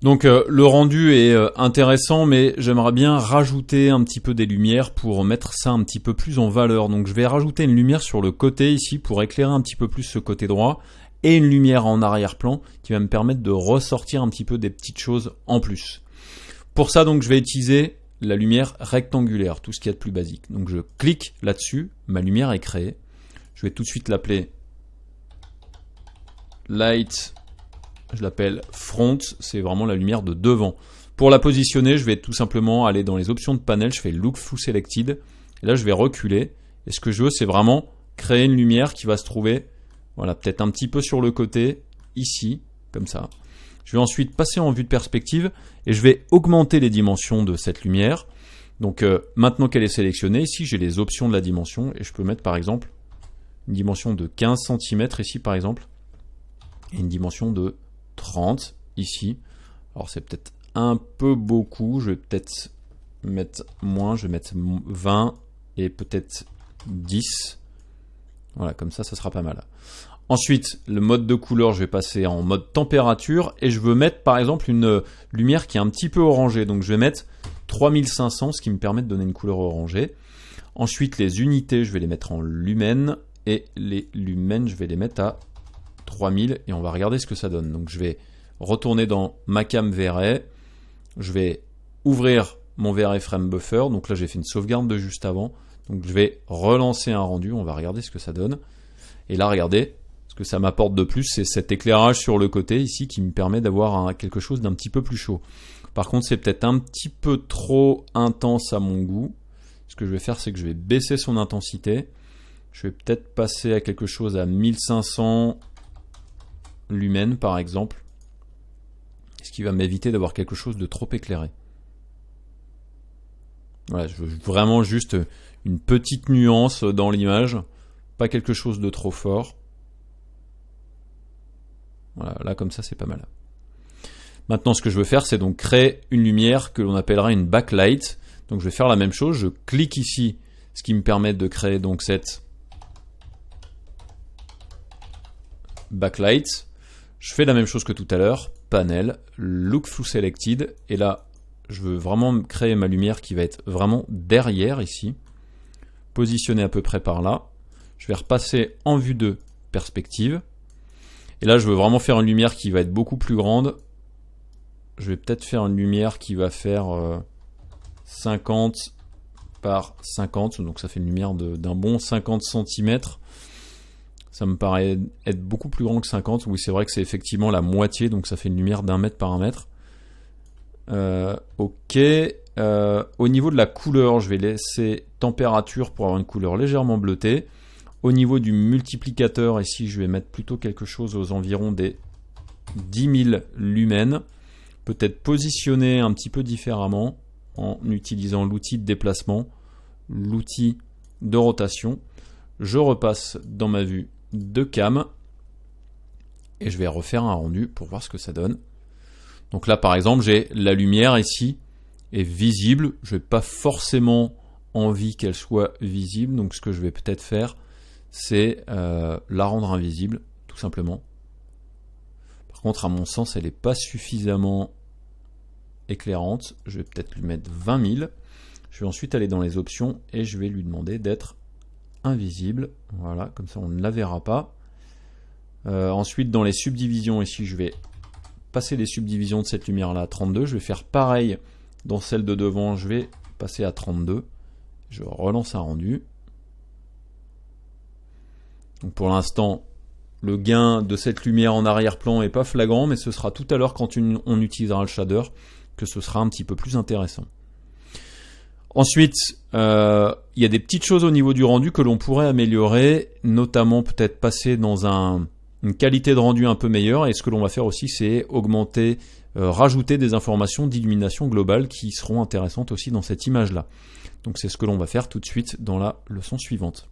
Donc le rendu est intéressant, mais j'aimerais bien rajouter un petit peu des lumières pour mettre ça un petit peu plus en valeur. Donc je vais rajouter une lumière sur le côté ici pour éclairer un petit peu plus ce côté droit, et une lumière en arrière-plan qui va me permettre de ressortir un petit peu des petites choses en plus. Pour ça, donc, je vais utiliser la lumière rectangulaire, tout ce qu'il y a de plus basique. Donc je clique là-dessus, ma lumière est créée. Je vais tout de suite l'appeler Light. Je l'appelle Front, c'est vraiment la lumière de devant. Pour la positionner, je vais tout simplement aller dans les options de panel, je fais Look Through Selected, et là je vais reculer, et ce que je veux c'est vraiment créer une lumière qui va se trouver, voilà, peut-être un petit peu sur le côté, ici, comme ça. Je vais ensuite passer en vue de perspective, et je vais augmenter les dimensions de cette lumière. Donc maintenant qu'elle est sélectionnée, ici j'ai les options de la dimension, et je peux mettre par exemple une dimension de 15 cm ici par exemple, et une dimension de 30 ici. Alors c'est peut-être un peu beaucoup, je vais peut-être mettre moins, je vais mettre 20 et peut-être 10. Voilà, comme ça sera pas mal. Ensuite, le mode de couleur, je vais passer en mode température et je veux mettre par exemple une lumière qui est un petit peu orangée. Donc je vais mettre 3500, ce qui me permet de donner une couleur orangée. Ensuite, les unités, je vais les mettre en lumens et les lumens, je vais les mettre à 3000 et on va regarder ce que ça donne. Donc je vais retourner dans ma cam VRay, je vais ouvrir mon VRay Frame Buffer, donc là j'ai fait une sauvegarde de juste avant, donc je vais relancer un rendu, on va regarder ce que ça donne. Et là regardez, ce que ça m'apporte de plus, c'est cet éclairage sur le côté ici qui me permet d'avoir quelque chose d'un petit peu plus chaud. Par contre c'est peut-être un petit peu trop intense à mon goût. Ce que je vais faire c'est que je vais baisser son intensité, je vais peut-être passer à quelque chose à 1500 lumens par exemple, ce qui va m'éviter d'avoir quelque chose de trop éclairé. Voilà, je veux vraiment juste une petite nuance dans l'image, pas quelque chose de trop fort. Voilà, là comme ça c'est pas mal. Maintenant ce que je veux faire c'est donc créer une lumière que l'on appellera une backlight. Donc je vais faire la même chose, je clique ici, ce qui me permet de créer donc cette backlight. Je fais la même chose que tout à l'heure, panel, Look Through Selected, et là je veux vraiment créer ma lumière qui va être vraiment derrière ici, positionnée à peu près par là. Je vais repasser en vue de perspective, et là je veux vraiment faire une lumière qui va être beaucoup plus grande. Je vais peut-être faire une lumière qui va faire 50 par 50, donc ça fait une lumière d'un bon 50 cm. Ça me paraît être beaucoup plus grand que 50. Oui, c'est vrai que c'est effectivement la moitié, donc ça fait une lumière d'1 mètre par 1 mètre. Ok. Au niveau de la couleur, je vais laisser température pour avoir une couleur légèrement bleutée. Au niveau du multiplicateur, ici, je vais mettre plutôt quelque chose aux environs des 10 000 lumens. Peut-être positionner un petit peu différemment en utilisant l'outil de déplacement, l'outil de rotation. Je repasse dans ma vue de cam et je vais refaire un rendu pour voir ce que ça donne. Donc là par exemple j'ai la lumière ici est visible, je n'ai pas forcément envie qu'elle soit visible, donc ce que je vais peut-être faire c'est la rendre invisible tout simplement. Par contre à mon sens elle n'est pas suffisamment éclairante, je vais peut-être lui mettre 20 000. Je vais ensuite aller dans les options et je vais lui demander d'être invisible, voilà, comme ça on ne la verra pas. Ensuite dans les subdivisions ici je vais passer les subdivisions de cette lumière là à 32, je vais faire pareil dans celle de devant, je vais passer à 32, je relance un rendu. Donc pour l'instant le gain de cette lumière en arrière-plan est pas flagrant, mais ce sera tout à l'heure quand on utilisera le shader que ce sera un petit peu plus intéressant. Ensuite, il y a des petites choses au niveau du rendu que l'on pourrait améliorer, notamment peut-être passer dans une qualité de rendu un peu meilleure. Et ce que l'on va faire aussi, c'est augmenter, rajouter des informations d'illumination globale qui seront intéressantes aussi dans cette image-là. Donc c'est ce que l'on va faire tout de suite dans la leçon suivante.